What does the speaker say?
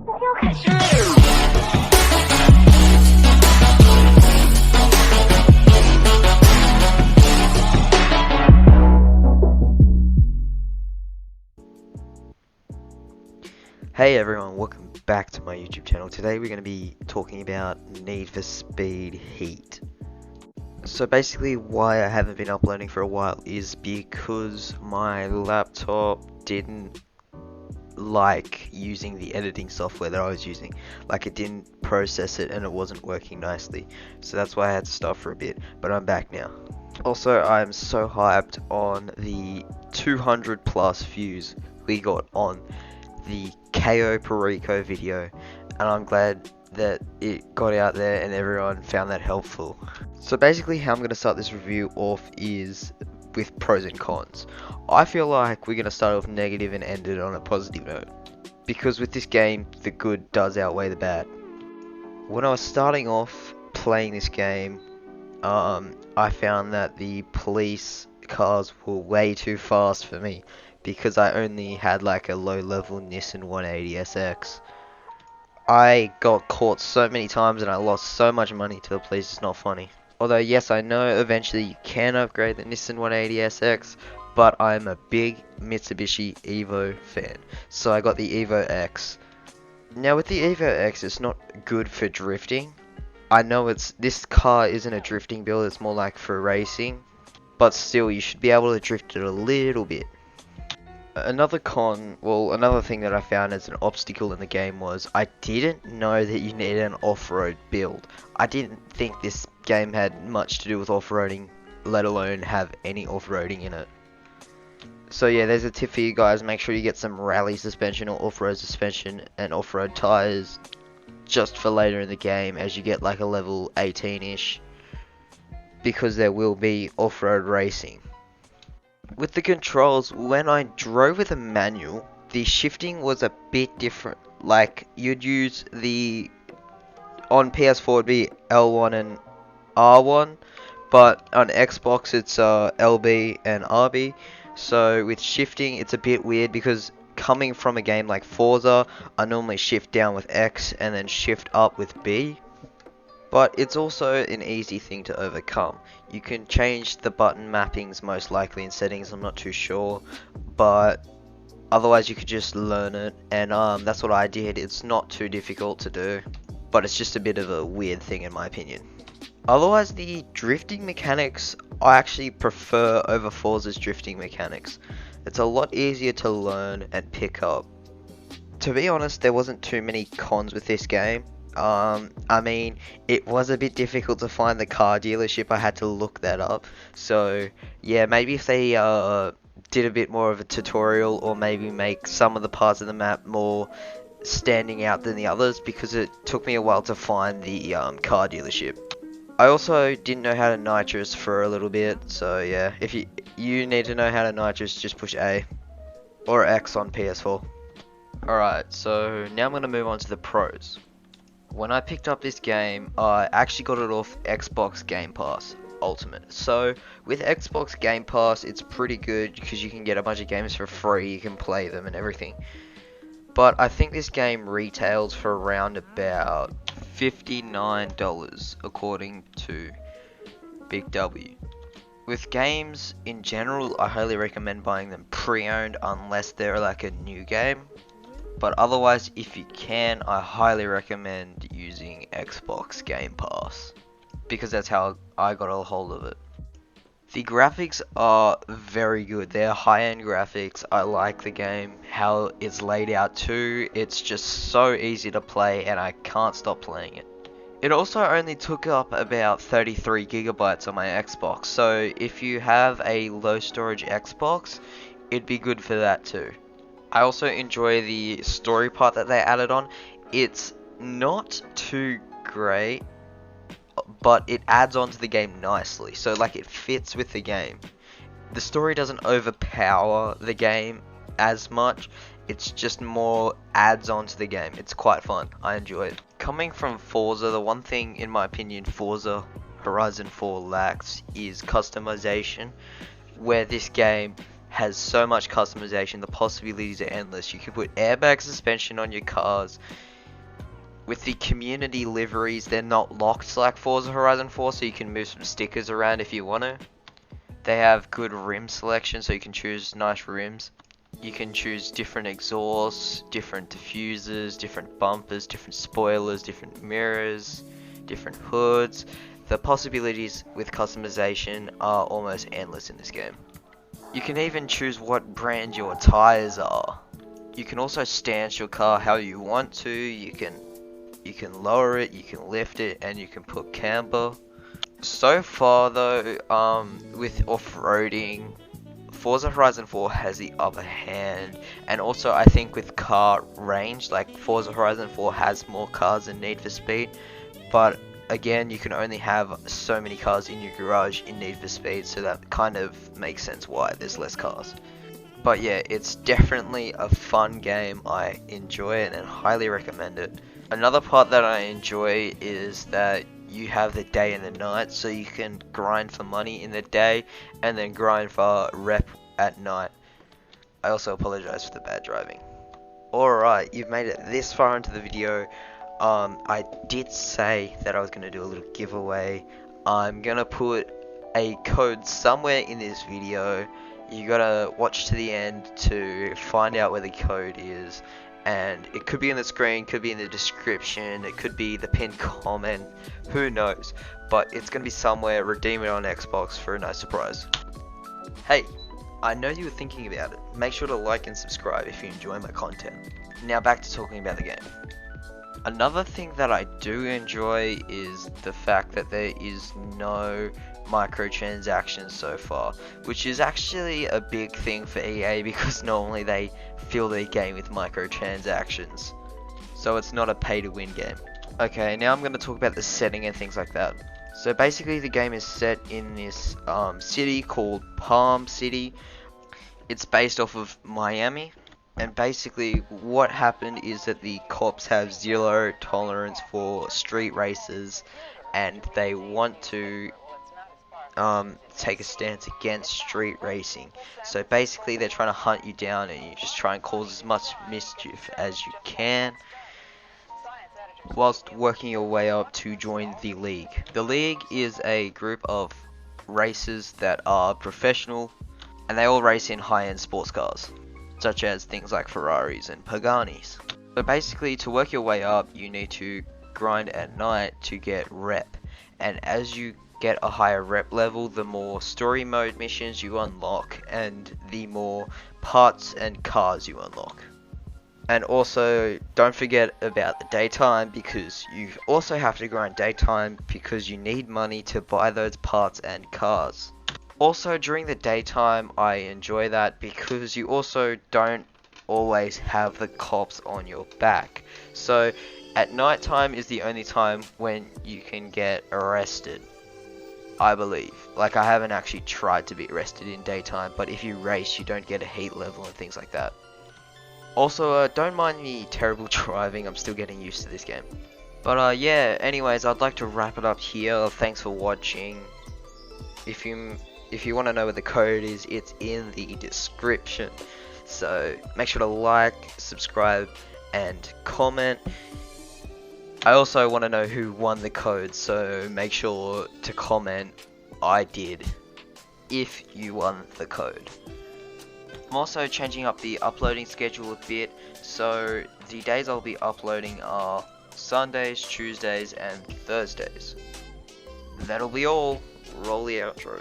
Hey everyone, welcome back to my YouTube channel. Today we're going to be talking about Need for Speed Heat. So basically why I haven't been uploading for a while is because my laptop didn't like using the editing software that I was using. Like, it didn't process it and it wasn't working nicely. So that's why I had to stop for a bit, but I'm back now. Also, I'm so hyped on the 200 plus views we got on the KO Perico video, and I'm glad that it got out there and everyone found that helpful. So basically how I'm going to start this review off is with pros and cons. I feel like we're going to start off negative and end it on a positive note, because with this game the good does outweigh the bad. When I was starting off playing this game, I found that the police cars were way too fast for me, because I only had like a low level Nissan 180SX. I got caught so many times and I lost so much money to the police, it's not funny. Although yes, I know eventually you can upgrade the Nissan 180SX, but I'm a big Mitsubishi Evo fan, so I got the Evo X. Now with the Evo X, it's not good for drifting. I know this car isn't a drifting build, it's more like for racing, but still you should be able to drift it a little bit. Another thing that I found as an obstacle in the game was I didn't know that you needed an off-road build. I didn't think this game had much to do with off-roading, let alone have any off-roading in it. So yeah, there's a tip for you guys: make sure you get some rally suspension or off-road suspension and off-road tires just for later in the game as you get like a level 18-ish, because there will be off-road racing. With the controls, when I drove with a manual, the shifting was a bit different. Like, you'd use on PS4 it'd be L1 and R1, but on Xbox it's LB and RB. So with shifting it's a bit weird, because coming from a game like Forza, I normally shift down with X and then shift up with B. But it's also an easy thing to overcome. You can change the button mappings most likely in settings, I'm not too sure, but otherwise you could just learn it, and that's what I did. It's not too difficult to do, but it's just a bit of a weird thing in my opinion. Otherwise, the drifting mechanics I actually prefer over Forza's drifting mechanics. It's a lot easier to learn and pick up. To be honest, there wasn't too many cons with this game. I mean, it was a bit difficult to find the car dealership. I had to look that up. So yeah, maybe if they did a bit more of a tutorial, or maybe make some of the parts of the map more standing out than the others, because it took me a while to find the car dealership. I also didn't know how to nitrous for a little bit, so yeah, if you need to know how to nitrous, just push A or X on PS4. Alright, so now I'm going to move on to the pros. When I picked up this game, I actually got it off Xbox Game Pass Ultimate. So with Xbox Game Pass, it's pretty good because you can get a bunch of games for free, you can play them and everything. But I think this game retails for around about $59 according to Big W. With games in general, I highly recommend buying them pre-owned unless they're like a new game. But otherwise, if you can, I highly recommend using Xbox Game Pass, because that's how I got a hold of it. The graphics are very good. They're high-end graphics. I like the game, how it's laid out too. It's just so easy to play and I can't stop playing it. It also only took up about 33 gigabytes on my Xbox, so if you have a low storage Xbox, it'd be good for that too. I also enjoy the story part that they added on. It's not too great, but it adds on to the game nicely, so like it fits with the game. The story doesn't overpower the game as much, it's just more adds on to the game. It's quite fun, I enjoy it. Coming from Forza, the one thing in my opinion Forza Horizon 4 lacks is customization, where this game has so much customization. The possibilities are endless. You can put airbag suspension on your cars, With the community liveries, they're not locked like Forza Horizon 4, so you can move some stickers around if you want to. They have good rim selection, so you can choose nice rims. You can choose different exhausts, different diffusers, different bumpers, different spoilers, different mirrors, different hoods. The possibilities with customization are almost endless in this game. You can even choose what brand your tires are. You can also stance your car how you want to. You can lower it, you can lift it, and you can put camber. So far though, with off-roading, Forza Horizon 4 has the upper hand, and also I think with car range, like Forza Horizon 4 has more cars than Need for Speed, but again, you can only have so many cars in your garage in Need for Speed, so that kind of makes sense why there's less cars. But yeah, it's definitely a fun game. I enjoy it and highly recommend it. Another part that I enjoy is that you have the day and the night, so you can grind for money in the day and then grind for rep at night. I also apologize for the bad driving. Alright, you've made it this far into the video. I did say that I was going to do a little giveaway. I'm going to put a code somewhere in this video. You gotta watch to the end to find out where the code is, and it could be in the screen, could be in the description, it could be the pinned comment, who knows, but it's gonna be somewhere. Redeem it on Xbox for a nice surprise. Hey, I know you were thinking about it. Make sure to like and subscribe if you enjoy my content. Now back to talking about the game. Another thing that I do enjoy is the fact that there is no microtransactions so far, which is actually a big thing for EA because normally they fill their game with microtransactions, so it's not a pay to win game. Okay, now I'm going to talk about the setting and things like that. So basically the game is set in this city called Palm City. It's based off of Miami. And basically what happened is that the cops have zero tolerance for street races, and they want to take a stance against street racing. So basically they're trying to hunt you down, and you just try and cause as much mischief as you can whilst working your way up to join the League. The League is a group of racers that are professional, and they all race in high-end sports cars, such as things like Ferraris and Paganis. So basically, to work your way up, you need to grind at night to get rep, and as you get a higher rep level, the more story mode missions you unlock, and the more parts and cars you unlock. And also, don't forget about the daytime, because you also have to grind daytime because you need money to buy those parts and cars. Also, during the daytime, I enjoy that because you also don't always have the cops on your back. So, at nighttime is the only time when you can get arrested, I believe. Like, I haven't actually tried to be arrested in daytime, but if you race, you don't get a heat level and things like that. Also, don't mind me terrible driving, I'm still getting used to this game. But yeah, anyways, I'd like to wrap it up here. Thanks for watching. If you want to know where the code is, it's in the description. So make sure to like, subscribe, and comment. I also want to know who won the code, so make sure to comment I did if you won the code. I'm also changing up the uploading schedule a bit, so the days I'll be uploading are Sundays, Tuesdays, and Thursdays. That'll be all. Roll the outro.